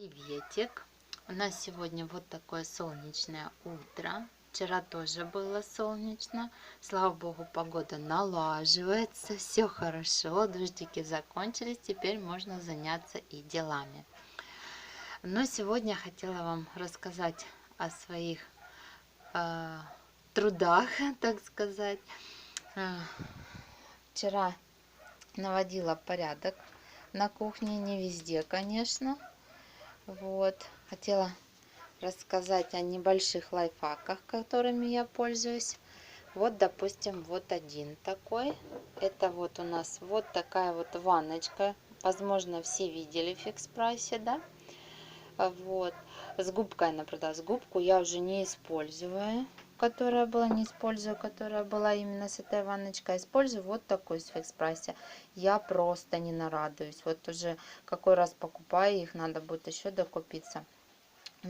Приветик! У нас сегодня вот такое солнечное утро. Вчера тоже было солнечно. Слава богу, погода налаживается. Все хорошо, дождики закончились. Теперь можно заняться и делами. Но сегодня я хотела вам рассказать о своих трудах, так сказать. Вчера наводила порядок на кухне, не везде, конечно. Вот, хотела рассказать о небольших лайфхаках, которыми я пользуюсь. Вот, допустим, вот один такой. Это вот у нас вот такая вот ванночка. Возможно, все видели в Фикс Прайсе, да? Вот, с губкой она продалась. Губку я уже не использую, которая была именно с этой ванночкой. Использую вот такой с Фикс Прайсе. Я просто не нарадуюсь. Вот уже какой раз покупаю их, надо будет еще докупиться.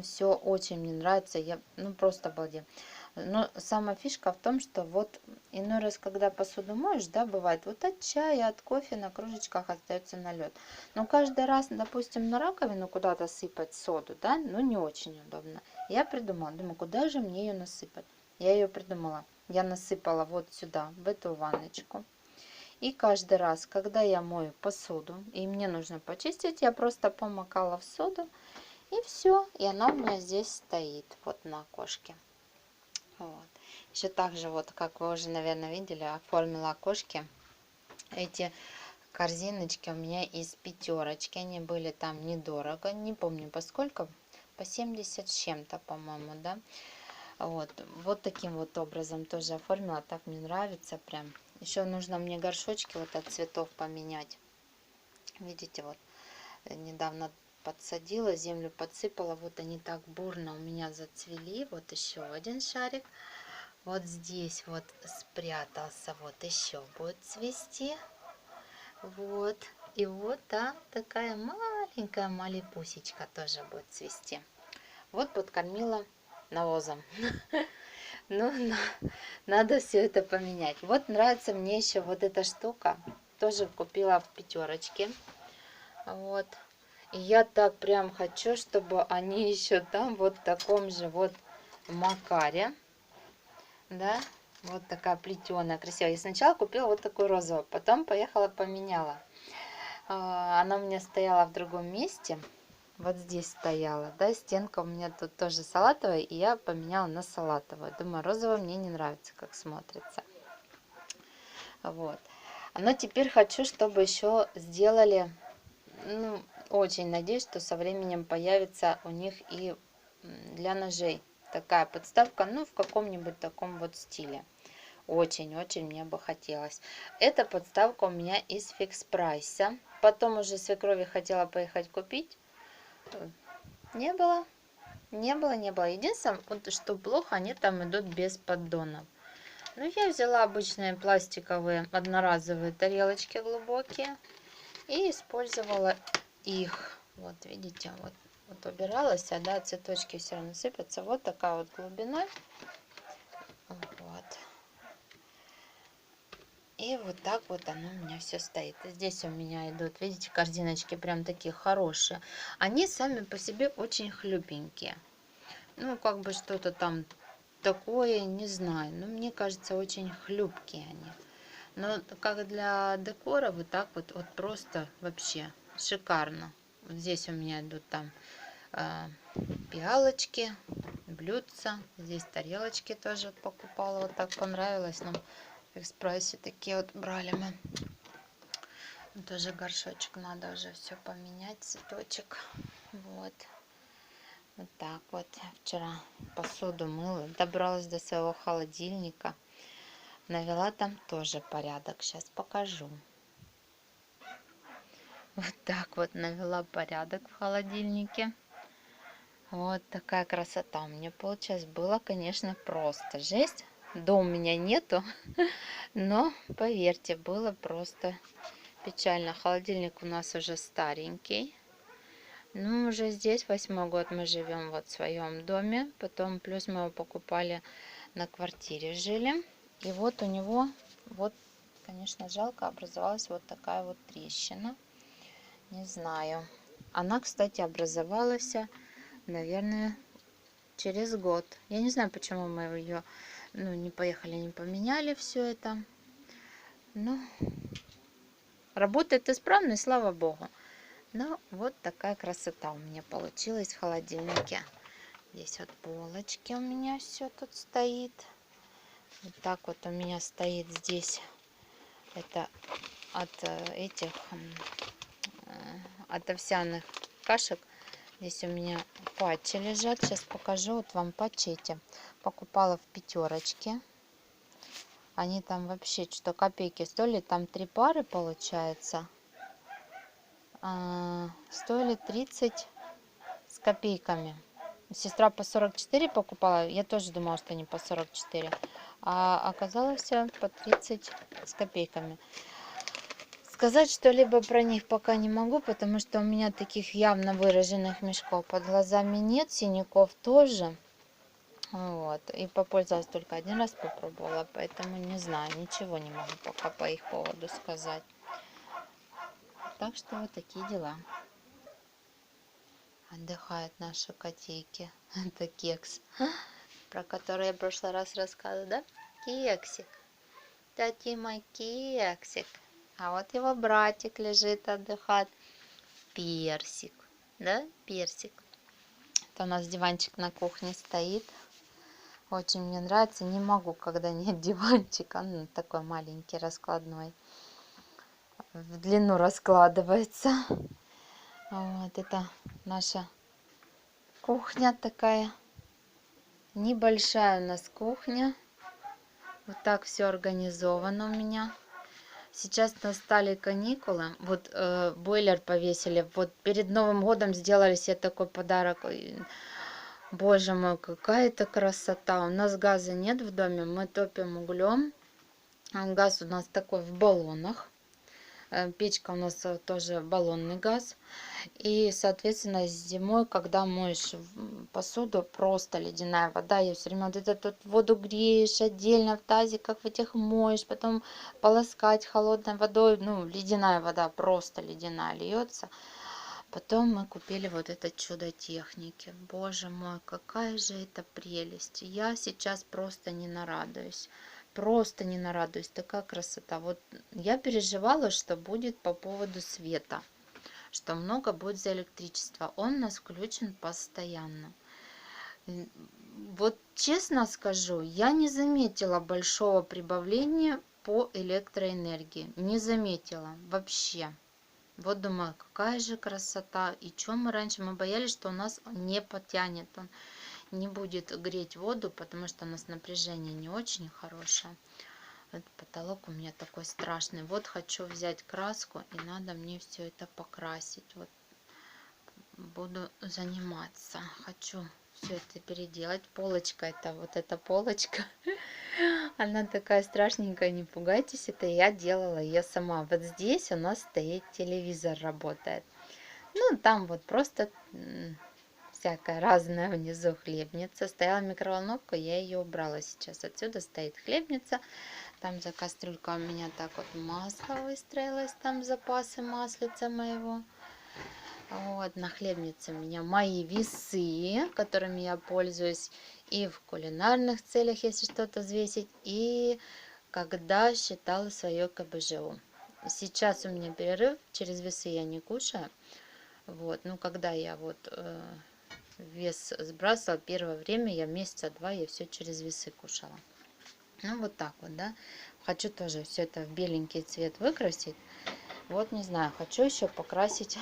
Все очень мне нравится, я просто обалдею. Но сама фишка в том, что вот иной раз, когда посуду моешь, да, бывает, вот от чая, от кофе на кружечках остается налет. Но каждый раз, допустим, на раковину куда-то сыпать соду, да, не очень удобно. Я придумала, думаю, куда же мне ее насыпать? Я ее придумала. Я насыпала вот сюда, в эту ванночку. И каждый раз, когда я мою посуду, и мне нужно почистить, я просто помакала в соду. И все, и она у меня здесь стоит, вот на окошке. Вот. Еще также, вот как вы уже, наверное, видели, оформила окошки. Эти корзиночки у меня из пятерочки. Они были там недорого, не помню по сколько, по 70 с чем-то, по-моему, да. Вот таким вот образом тоже оформила. Так мне нравится прям. Еще нужно мне горшочки вот от цветов поменять. Видите, вот недавно подсадила, землю подсыпала, вот они так бурно у меня зацвели. Вот еще один шарик. Вот здесь вот спрятался, вот еще будет цвести. Вот. И вот такая маленькая малипусечка тоже будет цвести. Вот подкормила навозом. Надо все это поменять. Вот нравится мне еще вот эта штука. Тоже купила в пятерочке. Вот. И я так прям хочу, чтобы они еще там вот в таком же вот макаре. Да, вот такая плетеная, красивая. Я сначала купила вот такую розовую, потом поехала поменяла. Она у меня стояла в другом месте. Вот здесь стояла, да, стенка у меня тут тоже салатовая, и я поменяла на салатовую. Думаю, розовая мне не нравится, как смотрится. Вот. Но теперь хочу, чтобы еще сделали, очень надеюсь, что со временем появится у них и для ножей такая подставка, в каком-нибудь таком вот стиле. Очень-очень мне бы хотелось. Эта подставка у меня из Фикс Прайса. Потом уже свекрови хотела поехать купить. Не было. Единственное, вот что плохо, они там идут без поддонов. Я взяла обычные пластиковые одноразовые тарелочки глубокие и использовала их. Вот видите, вот убиралась, да, цветочки все равно сыпятся. Вот такая вот глубиной. Вот. И вот так вот оно у меня все стоит. Здесь у меня идут, видите, корзиночки прям такие хорошие. Они сами по себе очень хлюпенькие. Как бы что-то там такое, не знаю. Но мне кажется, очень хлюпкие они. Но как для декора, вот так вот просто вообще шикарно. Вот здесь у меня идут там пиалочки, блюдца. Здесь тарелочки тоже покупала. Вот так понравилось нам. В экспрессе такие вот брали мы. Тоже горшочек надо уже все поменять, цветочек. Вот так вот. Вчера посуду мыла, добралась до своего холодильника, навела там тоже порядок. Сейчас покажу. Вот так вот навела порядок в холодильнике. Вот такая красота у меня получилась. Было, конечно, просто жесть. Дома у меня нету, но поверьте, было просто печально. Холодильник у нас уже старенький. Уже здесь 8-й год мы живем вот в своем доме. Потом плюс мы его покупали, на квартире жили. И вот у него, вот, конечно, жалко, образовалась вот такая вот трещина. Не знаю. Она, кстати, образовалась, наверное, через год. Я не знаю, почему мы ее, ну, не поехали, не поменяли все это. Ну, работает исправно, и слава богу. Ну, вот такая красота у меня получилась в холодильнике. Здесь вот полочки у меня все тут стоит. Вот так вот у меня стоит здесь. Это от этих, от овсяных кашек. Здесь у меня патчи лежат. Сейчас покажу вот вам патчи эти. Покупала в пятерочке. Они там вообще что копейки стоили. Там 3 пары получается. Стоили 30 с копейками. Сестра по 44 покупала. Я тоже думала, что они по 44. А оказалось по 30 с копейками. Сказать что-либо про них пока не могу, потому что у меня таких явно выраженных мешков под глазами нет, синяков тоже. Вот. И попользовалась только один раз, попробовала, поэтому не знаю, ничего не могу пока по их поводу сказать. Так что вот такие дела. Отдыхают наши котейки. Это Кекс, про который я в прошлый раз рассказывала, да? Кексик. Это мой Кексик. А вот его братик лежит, отдыхает. Персик. Да, Персик. Это у нас диванчик на кухне стоит. Очень мне нравится. Не могу, когда нет диванчика. Он такой маленький, раскладной. В длину раскладывается. Вот это наша кухня такая. Небольшая у нас кухня. Вот так все организовано у меня. Сейчас настали каникулы. Вот бойлер повесили. Вот перед Новым годом сделали себе такой подарок. Боже мой, какая-то красота. У нас газа нет в доме. Мы топим углем. Газ у нас такой в баллонах. Печка у нас тоже баллонный газ. И, соответственно, зимой, когда моешь посуду, просто ледяная вода. Я все время вот эту воду греешь отдельно в тазиках, в этих моешь, потом полоскать холодной водой. Ну, ледяная вода, просто ледяная льется. Потом мы купили вот это чудо техники. Боже мой, какая же это прелесть. Я сейчас просто не нарадуюсь. Просто не нарадуюсь. Такая красота. Вот я переживала, что будет по поводу света. Что много будет за электричество. Он у нас включен постоянно. Вот честно скажу, я не заметила большого прибавления по электроэнергии. Не заметила вообще. Вот думаю, какая же красота. И что мы раньше, мы боялись, что у нас не потянет, он не будет греть воду, потому что у нас напряжение не очень хорошее. Вот потолок у меня такой страшный. Вот хочу взять краску, и надо мне все это покрасить. Вот буду заниматься. Хочу все это переделать. Полочка, это вот эта полочка. Она такая страшненькая, не пугайтесь. Это я делала ее сама. Вот здесь у нас стоит телевизор, работает. Ну, там вот просто всякое разное внизу хлебница. Стояла микроволновка, я ее убрала сейчас. Отсюда стоит хлебница. Там за кастрюлькой у меня так вот масло выстроилось. Там запасы маслица моего. Вот, на хлебнице у меня мои весы, которыми я пользуюсь и в кулинарных целях, если что-то взвесить, и когда считала свое КБЖУ. Сейчас у меня перерыв, через весы я не кушаю. Вот, ну когда я вот вес сбрасывала, первое время я месяца 2 я все через весы кушала. Ну вот так вот, да. Хочу тоже все это в беленький цвет выкрасить. Вот не знаю, хочу еще покрасить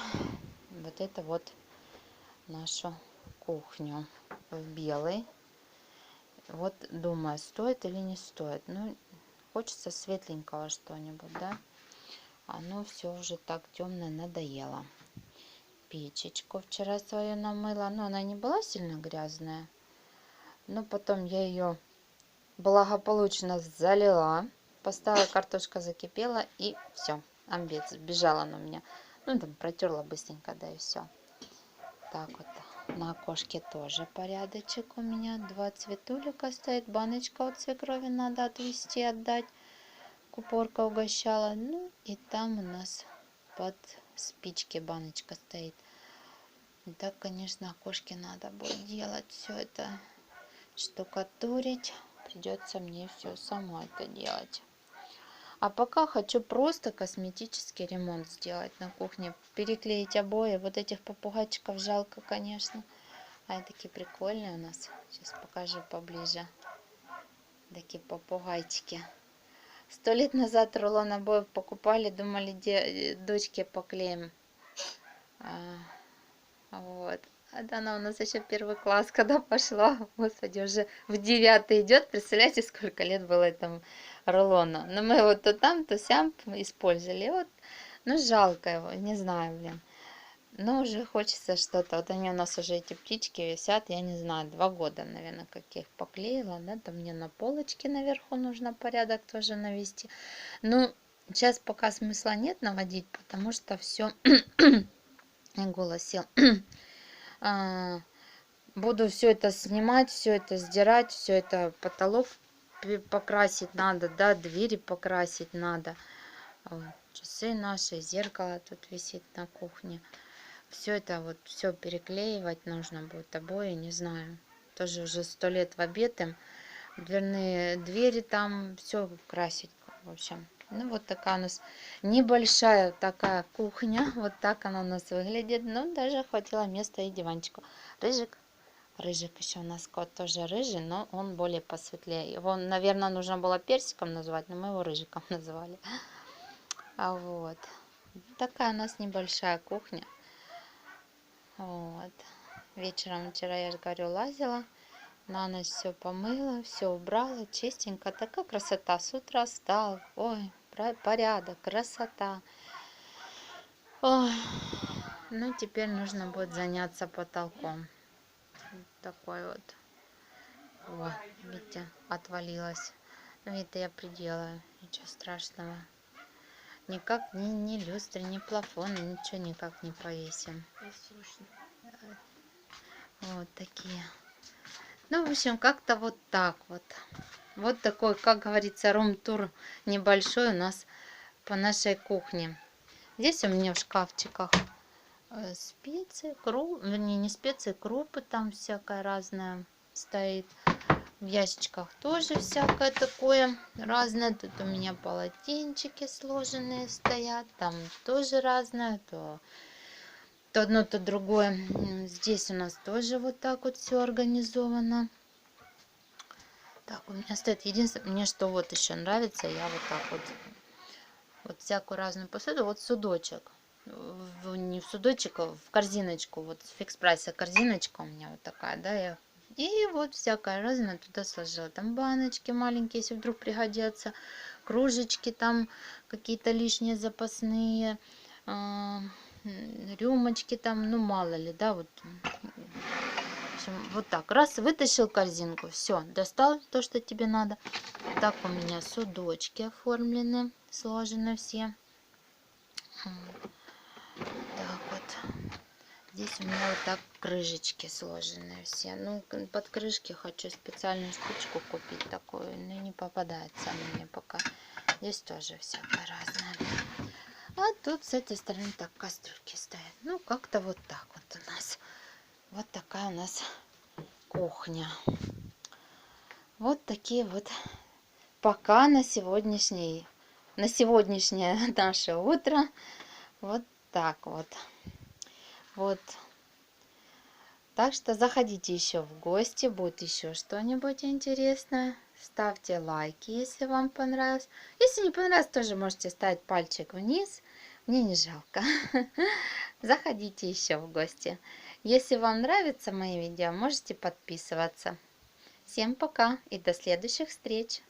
вот это вот нашу кухню в белый. Вот думаю, стоит или не стоит. Ну, хочется светленького что-нибудь, да. Оно все уже так темное надоело. Печечку вчера свою намыла. Но она не была сильно грязная. Но потом я ее благополучно залила. Поставила, картошка закипела, и все. Амбец, сбежала она у меня. Ну, там протерла быстренько, да и все. Так вот. На окошке тоже порядочек у меня. 2 цветулика стоит. Баночка от свекрови надо отвезти, отдать. Купорка угощала. Ну и там у нас под спички баночка стоит. И так, конечно, окошки надо будет делать все это, штукатурить. Придется мне все само это делать. А пока хочу просто косметический ремонт сделать на кухне. Переклеить обои. Вот этих попугайчиков жалко, конечно. А они такие прикольные у нас. Сейчас покажу поближе. Такие попугайчики. 100 лет назад рулон обоев покупали, думали, дочке поклеим. Вот. А да, она у нас еще 1 класс, когда пошла, господи, уже в 9 идет. Представляете, сколько лет было этому рулону. Но мы вот то там, то сям использовали. Вот, ну, жалко его, не знаю, блин. Но уже хочется что-то. Вот они у нас уже, эти птички висят, я не знаю, 2 года, наверное, как я их поклеила. Да, там мне на полочке наверху нужно порядок тоже навести. Ну, сейчас пока смысла нет наводить, потому что все, голос сел. Буду все это снимать, все это сдирать, все это потолок покрасить надо, да, двери покрасить надо. Вот, часы наши, зеркало тут висит на кухне. Все это вот, все переклеивать нужно будет, обои, не знаю. Тоже уже 100 лет в обед им. Дверные двери там, все красить, в общем. Ну, вот такая у нас небольшая такая кухня. Вот так она у нас выглядит. Ну, даже хватило места и диванчику. Рыжик. Рыжик еще у нас кот тоже рыжий, но он более посветлее. Его, наверное, нужно было персиком назвать, но мы его рыжиком назвали. А вот. Такая у нас небольшая кухня. Вот. Вечером вчера, я же говорю, лазила. На ночь все помыла, все убрала, чистенько. Такая красота. С утра встал. Ой, порядок, красота. Ой. Ну, теперь нужно будет заняться потолком. Вот такой вот. О, видите, отвалилась. Ну, это я приделаю. Ничего страшного. Никак ни люстры, ни плафона, ничего никак не повесим. Вот такие. Ну, в общем, как-то вот так вот. Вот такой, как говорится, рум-тур небольшой у нас по нашей кухне. Здесь у меня в шкафчиках специи, вернее, не специи, крупы там всякое разное стоит. В ящичках тоже всякое такое разное. Тут у меня полотенчики сложенные стоят. Там тоже разное. То одно, то другое. Здесь у нас тоже вот так вот все организовано. Так, у меня стоит. Единственное, мне что вот еще нравится, я вот так вот всякую разную посуду. Вот судочек. Не в судочек, а в корзиночку. Вот с фикс прайса корзиночка у меня вот такая, да, и вот всякое разное туда сложила. Там баночки маленькие, если вдруг пригодятся. Кружечки там какие-то лишние запасные. Рюмочки там, ну мало ли, да, вот. В общем, вот так. Раз, вытащил корзинку. Все, достал то, что тебе надо. Так у меня судочки оформлены, сложены все. Так вот. Здесь у меня вот так крышечки сложенные все. Ну, под крышки хочу специальную штучку купить такую, но не попадается мне пока. Здесь тоже всякое разное. А тут с этой стороны так кастрюльки стоят. Ну, как-то вот так вот у нас. Вот такая у нас кухня. Вот такие вот пока на сегодняшнее наше утро. Вот так вот. Вот. Так что заходите еще в гости, будет еще что-нибудь интересное. Ставьте лайки, если вам понравилось. Если не понравилось, тоже можете ставить пальчик вниз. Мне не жалко. Заходите еще в гости. Если вам нравятся мои видео, можете подписываться. Всем пока и до следующих встреч.